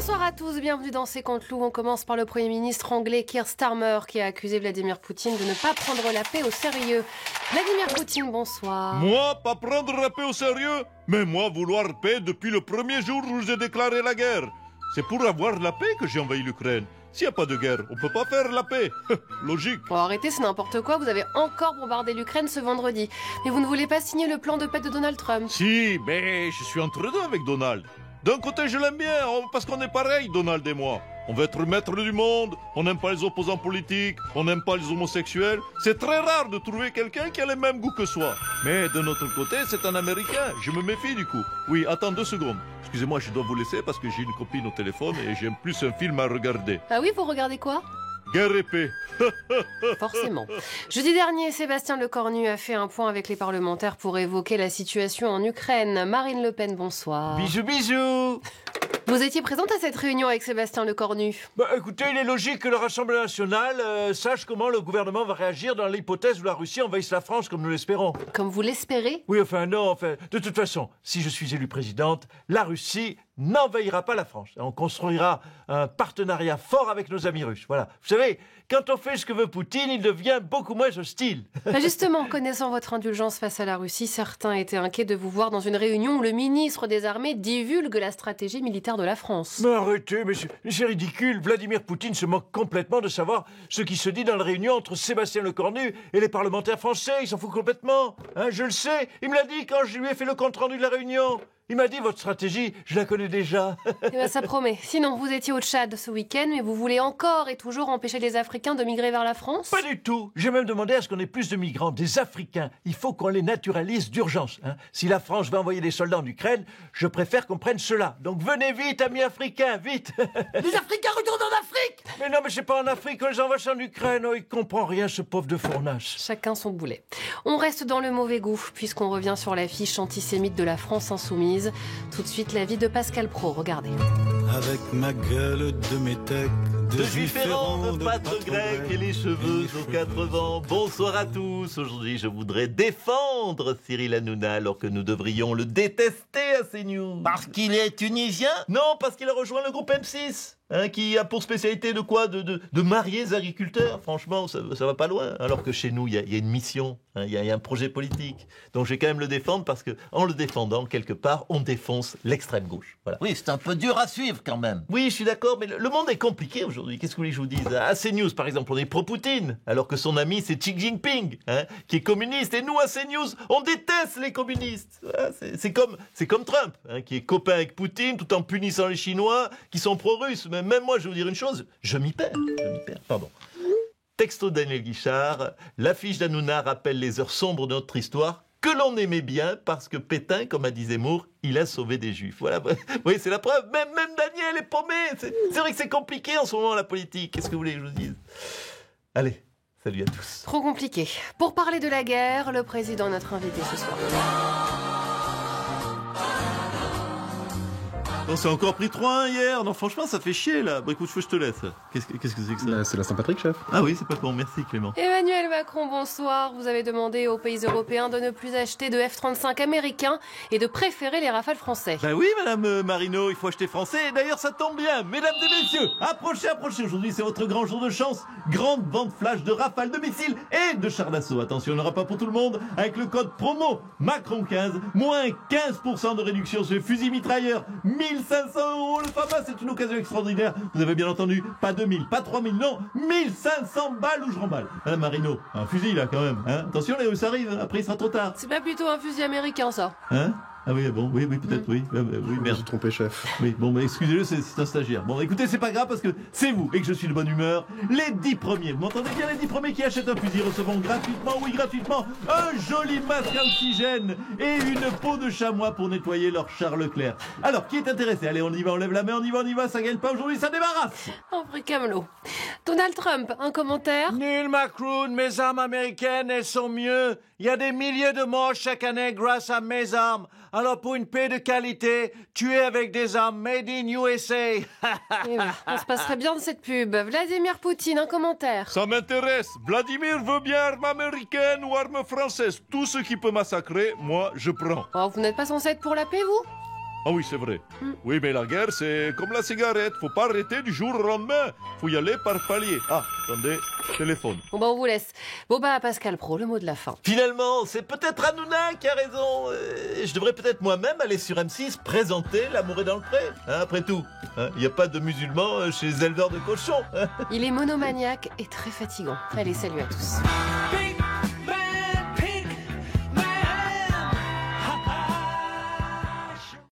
Bonsoir à tous, bienvenue dans C'est contre Loup. On commence par le Premier ministre anglais Keir Starmer qui a accusé Vladimir Poutine de ne pas prendre la paix au sérieux. Vladimir Poutine, bonsoir. Moi, pas prendre la paix au sérieux? Mais moi, vouloir paix depuis le premier jour où j'ai déclaré la guerre. C'est pour avoir la paix que j'ai envahi l'Ukraine. S'il n'y a pas de guerre, on peut pas faire la paix. Logique. Bon, arrêtez, c'est n'importe quoi. Vous avez encore bombardé l'Ukraine ce vendredi. Mais vous ne voulez pas signer le plan de paix de Donald Trump. Si, mais je suis entre deux avec Donald. D'un côté, je l'aime bien, parce qu'on est pareil, Donald et moi. On veut être maître du monde, on n'aime pas les opposants politiques, on n'aime pas les homosexuels. C'est très rare de trouver quelqu'un qui a les mêmes goûts que soi. Mais de notre côté, c'est un Américain. Je me méfie du coup. Oui, attends 2 secondes. Excusez-moi, je dois vous laisser parce que j'ai une copine au téléphone et j'aime plus un film à regarder. Ah oui, vous regardez quoi? Guerre et paix. Forcément. Jeudi dernier, Sébastien Lecornu a fait un point avec les parlementaires pour évoquer la situation en Ukraine. Marine Le Pen, bonsoir. Bisous, bisous. Vous étiez présente à cette réunion avec Sébastien Lecornu. Écoutez, il est logique que le Rassemblement national sache comment le gouvernement va réagir dans l'hypothèse où la Russie envahisse la France, comme nous l'espérons. Comme vous l'espérez? Oui, de toute façon, si je suis élue présidente, la Russie n'envahira pas la France. On construira un partenariat fort avec nos amis russes. Voilà. Vous savez, quand on fait ce que veut Poutine, il devient beaucoup moins hostile. Justement, connaissant votre indulgence face à la Russie, certains étaient inquiets de vous voir dans une réunion où le ministre des Armées divulgue la stratégie militaire de la France. Mais arrêtez, mais c'est ridicule. Vladimir Poutine se moque complètement de savoir ce qui se dit dans la réunion entre Sébastien Lecornu et les parlementaires français. Il s'en fout complètement. Hein, je le sais. Il me l'a dit quand je lui ai fait le compte-rendu de la réunion. Il m'a dit, votre stratégie, je la connais déjà. Eh ben, ça promet. Sinon, vous étiez au Tchad ce week-end, mais vous voulez encore et toujours empêcher les Africains de migrer vers la France? Pas du tout. J'ai même demandé à ce qu'on ait plus de migrants, des Africains. Il faut qu'on les naturalise d'urgence. Hein. Si la France veut envoyer des soldats en Ukraine, je préfère qu'on prenne ceux-là. Donc venez vite, amis africains, vite. Les Africains retournent en Afrique! Mais non, mais c'est pas en Afrique qu'on les envoie en Ukraine. Oh, il comprend rien, ce pauvre de fournasse. Chacun son boulet. On reste dans le mauvais goût, puisqu'on revient sur l'affiche antisémite de la France insoumise. Tout de suite, l'avis de Pascal Praud. Regardez. Avec ma gueule de métèque, de juifs errants, de pâtres grecs et les cheveux aux 4 vents. Bonsoir à tous. Aujourd'hui, je voudrais défendre Cyril Hanouna alors que nous devrions le détester à CNews. Parce qu'il est tunisien? Non, parce qu'il a rejoint le groupe M6. Qui a pour spécialité de quoi? De marier les agriculteurs. Franchement, ça va pas loin. Alors que chez nous, il y a une mission, il y a un projet politique. Donc je vais quand même le défendre parce que en le défendant, quelque part, on défonce l'extrême gauche. Voilà. Oui, c'est un peu dur à suivre quand même. Oui, je suis d'accord, mais le monde est compliqué aujourd'hui. Qu'est-ce que vous voulez que je vous dise? À CNews, par exemple, on est pro-Poutine, alors que son ami, c'est Xi Jinping, qui est communiste. Et nous, à CNews, on déteste les communistes. Voilà, c'est comme Trump, qui est copain avec Poutine, tout en punissant les Chinois, qui sont pro-russes. Même moi, je vais vous dire une chose, je m'y perds. Pardon. Texto Daniel Guichard, l'affiche d'Hanouna rappelle les heures sombres de notre histoire, que l'on aimait bien parce que Pétain, comme a dit Zemmour, il a sauvé des juifs. Voilà, oui, c'est la preuve. Même Daniel est paumé. C'est vrai que c'est compliqué en ce moment, la politique. Qu'est-ce que vous voulez que je vous dise? Allez, salut à tous. Trop compliqué. Pour parler de la guerre, le président est notre invité ce soir. On s'est encore pris 3-1 hier. Non, franchement, ça fait chier, là. Bon, écoute, je te laisse. Qu'est-ce que c'est que ça? C'est la Saint-Patrick, chef. Ah oui, c'est pas con. Merci, Clément. Emmanuel Macron, bonsoir. Vous avez demandé aux pays européens de ne plus acheter de F-35 américains et de préférer les Rafales français. Ben oui, madame Marino, il faut acheter français. Et d'ailleurs, ça tombe bien. Mesdames et messieurs, approchez. Aujourd'hui, c'est votre grand jour de chance. Grande vente flash de Rafales, de missiles et de chars d'assaut. Attention, il n'y en aura pas pour tout le monde. Avec le code promo Macron15, moins 15% de réduction sur les fusils mitrailleurs. 1500 € le FAMA, c'est une occasion extraordinaire. Vous avez bien entendu, pas 2000, pas 3000, non, 1500 balles ou je remballe. Madame Marino, un fusil là quand même. Attention, les Russes arrivent, après il sera trop tard. C'est pas plutôt un fusil américain, ça? Ah oui, bon, oui, peut-être, oui. Oui, merde. J'ai trompé, chef. Oui, bon, excusez-le, c'est un stagiaire. Bon, écoutez, c'est pas grave parce que c'est vous et que je suis de bonne humeur. Les 10 premiers, vous m'entendez bien, les 10 premiers qui achètent un fusil recevront gratuitement, un joli masque à oxygène et une peau de chamois pour nettoyer leur char Leclerc. Alors, qui est intéressé? Allez, on y va, on lève la main, on y va, ça gagne pas aujourd'hui, ça débarrasse. Un vrai camelot. Donald Trump, un commentaire? Nul Macron, mes armes américaines, elles sont mieux. Il y a des milliers de morts chaque année grâce à mes armes. Alors pour une paix de qualité, tuer avec des armes made in USA. Eh ben, on se passerait bien de cette pub. Vladimir Poutine, un commentaire. Ça m'intéresse. Vladimir veut bien armes américaines ou armes françaises. Tout ce qui peut massacrer, moi, je prends. Oh, vous n'êtes pas censé être pour la paix, vous? Ah oui, c'est vrai. Oui, mais la guerre, c'est comme la cigarette. Faut pas arrêter du jour au lendemain. Faut y aller par palier. Ah, attendez, téléphone. Bon, bah, on vous laisse. Bon, bah, Pascal Praud, le mot de la fin. Finalement, c'est peut-être Hanouna qui a raison. Je devrais peut-être moi-même aller sur M6 présenter L'amour est dans le pré. Hein, après tout, il n'y a pas de musulmans chez les éleveurs de cochons. Il est monomaniaque et très fatigant. Allez, salut à tous.